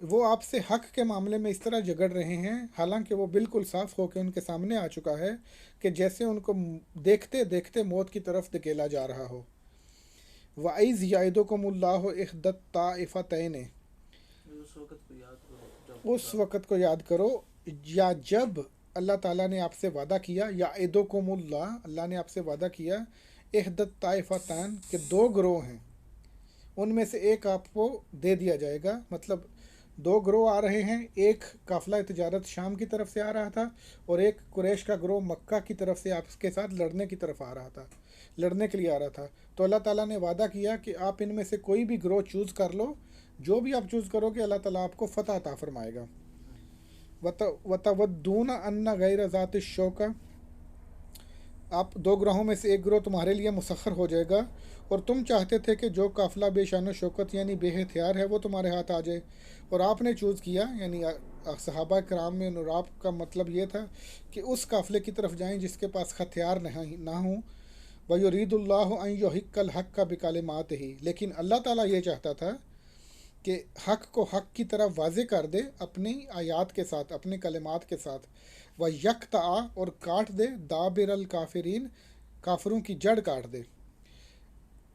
وہ آپ سے حق کے معاملے میں اس طرح جھگڑ رہے ہیں حالانکہ وہ بالکل صاف ہو کے ان کے سامنے آ چکا ہے کہ جیسے ان کو دیکھتے دیکھتے موت کی طرف دھکیلا جا رہا ہو۔ وَإِذْ يَعِدُكُمُ اللَّهُ إِحْدَى الطَّائِفَتَيْنِ، اس وقت کو یاد کرو جب اس خدا وقت کو یاد کرو یا جب اللہ تعالیٰ نے آپ سے وعدہ کیا، یعدکم اللہ، اللہ نے آپ سے وعدہ کیا، احدی الطائفتین، کہ دو گروہ ہیں، ان میں سے ایک آپ کو دے دیا جائے گا۔ مطلب دو گروہ آ رہے ہیں، ایک قافلہ تجارت شام کی طرف سے آ رہا تھا اور ایک قریش کا گروہ مکہ کی طرف سے آپ کے ساتھ لڑنے کی طرف آ رہا تھا، لڑنے کے لیے آ رہا تھا۔ تو اللہ تعالیٰ نے وعدہ کیا کہ آپ ان میں سے کوئی بھی گروہ چوز کر لو، جو بھی آپ چوز کرو گے اللہ تعالیٰ آپ کو فتح عطا فرمائے گا۔ وَتَوَدُّونَ أَنَّ غَيْرَ ذَاتِ الشَّوْكَةِ، آپ دو گروہوں میں سے ایک گروہ تمہارے لیے مسخر ہو جائے گا، اور تم چاہتے تھے کہ جو قافلہ بے شان و شوکت یعنی بے ہتھیار ہے وہ تمہارے ہاتھ آ جائے، اور آپ نے چوز کیا، یعنی صحابہ کرام میں، اور آپ کا مطلب یہ تھا کہ اس قافلے کی طرف جائیں جس کے پاس ہتھیار نہ ہوں۔ وَيُرِيدُ اللَّهُ أَن يُحِقَّ الْحَقَّ بِكَلِمَاتِهِ، لیکن اللہ تعالیٰ یہ چاہتا تھا کہ حق کو حق کی طرف واضح کر دے اپنی آیات کے ساتھ، اپنے کلمات کے ساتھ۔ وَيَقْطَعَ، اور کاٹ دے، دابر الکافرین، کافروں کی جڑ کاٹ دے۔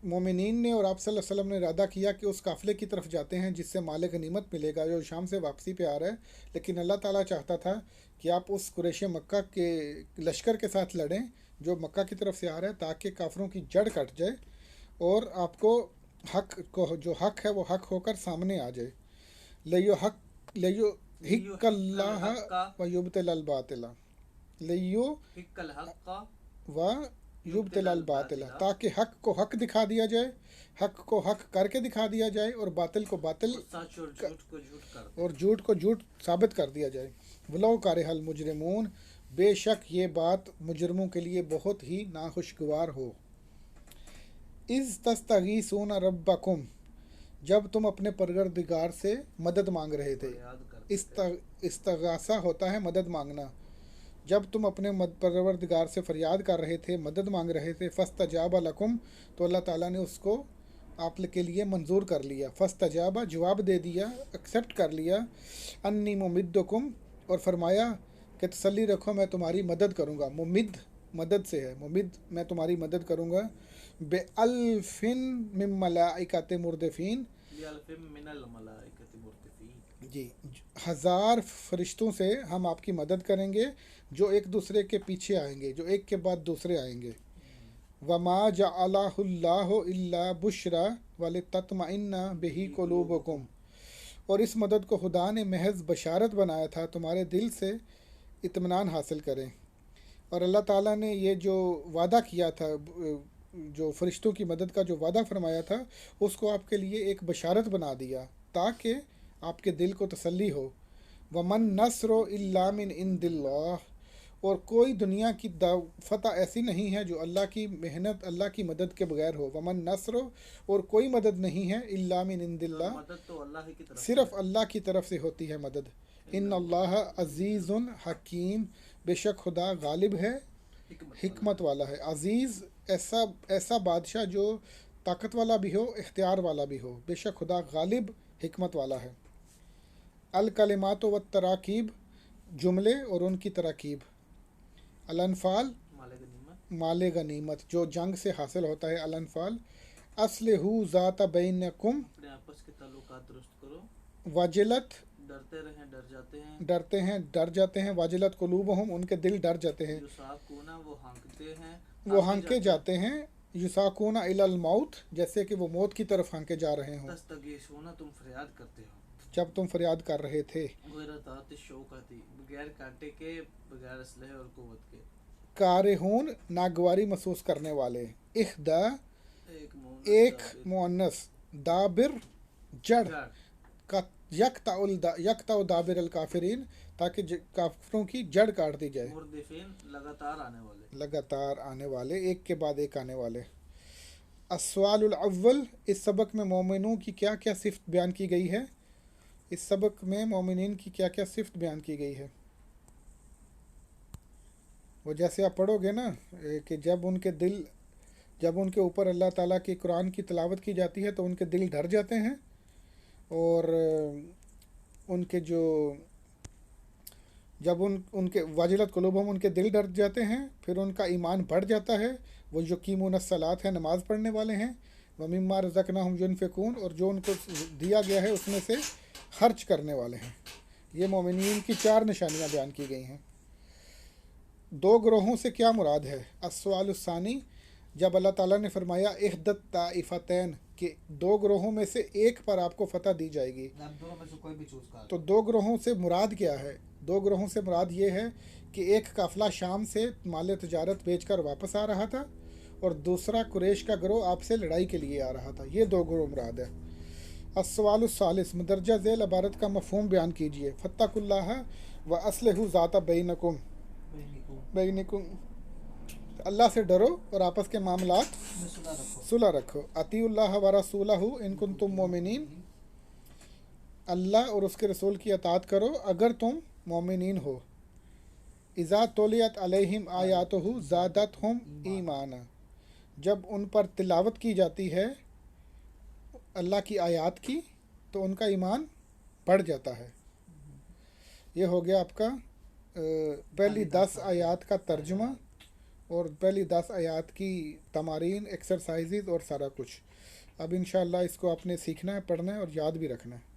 مومنین نے اور آپ صلی اللہ علیہ وسلم نے ارادہ کیا کہ اس قافلے کی طرف جاتے ہیں جس سے مال غنیمت ملے گا جو شام سے واپسی پہ آ رہا ہے، لیکن اللہ تعالیٰ چاہتا تھا کہ آپ اس قریش مکہ کے لشکر کے ساتھ لڑیں جو مکہ کی طرف سے آ رہا ہے، تاکہ کافروں کی جڑ کٹ جائے اور آپ کو حق کو، جو حق ہے وہ حق ہو کر سامنے آ جائے۔ لیو حق، لیو حق اللہ و یبطل الباطل، لیو حق الحق و یبطل الباطل، تاکہ حق کو حق دکھا دیا جائے، حق کو حق کر کے دکھا دیا جائے، اور باطل کو باطل سچ اور جھوٹ کو جھوٹ کر دے۔ اور جھوٹ کو جھوٹ ثابت کر دیا جائے۔ ولو کارہ المجرمون، بے شک یہ بات مجرموں کے لیے بہت ہی ناخوشگوار ہو۔ اذ تستغیثون ربکم، جب تم اپنے پروردگار سے مدد مانگ رہے تھے۔ یاد کرتے تھے۔ استغاثہ ہوتا ہے مدد مانگنا۔ جب تم اپنے پروردگار سے فریاد کر رہے تھے، مدد مانگ رہے تھے، فاستجاب لکم، تو اللہ تعالیٰ نے اس کو آپ کے لیے منظور کر لیا۔ فاستجاب، جواب دے دیا، ایکسیپٹ کر لیا۔ انی ممدکم، اور فرمایا کہ تسلی رکھو میں تمہاری مدد کروں گا۔ ممد مدد سے ہے، ممد میں تمہاری مدد کروں گا۔ بے الفن من ملائکۃ مردفین، بِأَلْفٍ مِّنَ الْمَلَائِكَةِ مُرْدِفِينَ، جی 1000 فرشتوں سے ہم آپ کی مدد کریں گے جو ایک دوسرے کے پیچھے آئیں گے، جو ایک کے بعد دوسرے آئیں گے۔ وَمَا جَعَلَهُ اللَّهُ إِلَّا بُشْرَىٰ وَلِتَطْمَئِنَّ بِهِ قُلُوبُكُمْ، اور اس مدد کو خدا نے محض بشارت بنایا تھا تمہارے دل سے اطمینان حاصل کریں۔ اور اللہ تعالیٰ نے یہ جو وعدہ کیا تھا، جو فرشتوں کی مدد کا جو وعدہ فرمایا تھا، اس کو آپ کے لیے ایک بشارت بنا دیا تاکہ آپ کے دل کو تسلی ہو۔ وَمَن نَّصْرُ إِلَّا مِنْ عِنْدِ اللَّهِ، اور کوئی دنیا کی فتح ایسی نہیں ہے جو اللہ کی محنت، اللہ کی مدد کے بغیر ہو۔ وَمَن نَّصْرُ، اور کوئی مدد نہیں ہے، إِلَّا مِنْ عِنْدِ اللَّهِ، مدد تو اللہ ہی کی طرف سے صرف ہے۔ اللہ کی طرف سے ہوتی ہے مدد۔ ان اللہ عزیز حکیم، بے شک خدا غالب ہے، حکمت والا ہے۔ عزیز، ایسا بادشاہ جو طاقت والا بھی ہو، اختیار والا بھی ہو، بے شک خدا غالب، حکمت والا ہے۔ الکلمات و تراکیب، جملے اور ان کی تراکیب۔ الانفال، مال غنیمت، مال غنیمت جو جنگ سے حاصل ہوتا ہے۔ الانفال، اصلحوا ذات بینکم، اپنے آپس کے تعلقات درست کرو، وجلت، ڈرتے رہیں، ڈر جاتے ہیں، ڈر جاتے ہیں، واجلت قلوبہم، ان کے دل ڈر جاتے ہیں، یساقون، وہ ہانکتے ہیں، وہ ہانکے جاتے ہیں، یساقون الی الموت، جیسے کہ وہ موت کی طرف ہانکے جا رہے ہوں، تستغیثون، تم فریاد کرتے ہو، جب تم فریاد کر رہے تھے۔ غیر ذات الشوکۃ، بغیر کانٹے کے، بغیر اسلحے اور قوت کے، کارہون، ناگواری محسوس کرنے والے، احدا، ایک ایک مونس، مؤنث، دابر، جڑ، جڑ، کا یکتا دابر الکافرین، تاکہ کافروں کی جڑ کاٹ دی جائے، مردفین، لگاتار آنے والے۔ لگاتار آنے والے، ایک کے بعد ایک آنے والے۔ السوال الاول، اس سبق میں مومنوں کی کیا کیا صفت بیان کی گئی ہے؟ اس سبق میں مومنین کی کیا کیا صفت بیان کی گئی ہے؟ وہ جیسے آپ پڑھو گے نا کہ جب ان کے اوپر اللہ تعالیٰ کی قرآن کی تلاوت کی جاتی ہے تو ان کے دل ڈر جاتے ہیں، اور ان کے جو جب ان کے واجلت قلوبہم ان کے دل ڈر جاتے ہیں، پھر ان کا ایمان بڑھ جاتا ہے، وہ یقیمون الصلاۃ ہے، نماز پڑھنے والے ہیں، ومما رزقناہم ینفقون اور جو ان کو دیا گیا ہے اس میں سے خرچ کرنے والے ہیں۔ یہ مومنین کی 4 نشانیاں بیان کی گئی ہیں۔ 2 گروہوں سے کیا مراد ہے؟ السؤال الثانی، جب اللہ تعالیٰ نے فرمایا احدت طائفتین کہ 2 گروہوں میں سے ایک پر آپ کو فتح دی جائے گی، آپ دونوں میں سے کوئی بھی چوز کر تو 2 گروہوں سے مراد کیا ہے؟ 2 گروہوں سے مراد یہ ہے کہ ایک قافلہ شام سے مال تجارت بیچ کر واپس آ رہا تھا اور دوسرا قریش کا گروہ آپ سے لڑائی کے لیے آ رہا تھا۔ یہ 2 گروہ مراد ہے۔ السوال الثالث، مندرجہ ذیل عبارت کا مفہوم بیان کیجیے۔ فاتقوا اللہ واصلحوا ذات بینکم، اللہ سے ڈرو اور آپس کے معاملات میں صلح رکھو۔ صلح رکھو۔ اطیعوا اللہ ورسولہ ان کنتم مومنین، اللہ اور اس کے رسول کی اطاعت کرو اگر تم مومنین ہو۔ اذا تولیت علیہم آیاتہ زادتہم ایمانا، جب ان پر تلاوت کی جاتی ہے اللہ کی آیات کی تو ان کا ایمان بڑھ جاتا ہے۔ یہ ہو گیا آپ کا پہلی 10 آیات کا ترجمہ اور پہلی 10 آیات کی تمارین، ایکسرسائزز اور سارا کچھ۔ اب انشاءاللہ اس کو آپ نے سیکھنا ہے، پڑھنا ہے اور یاد بھی رکھنا ہے۔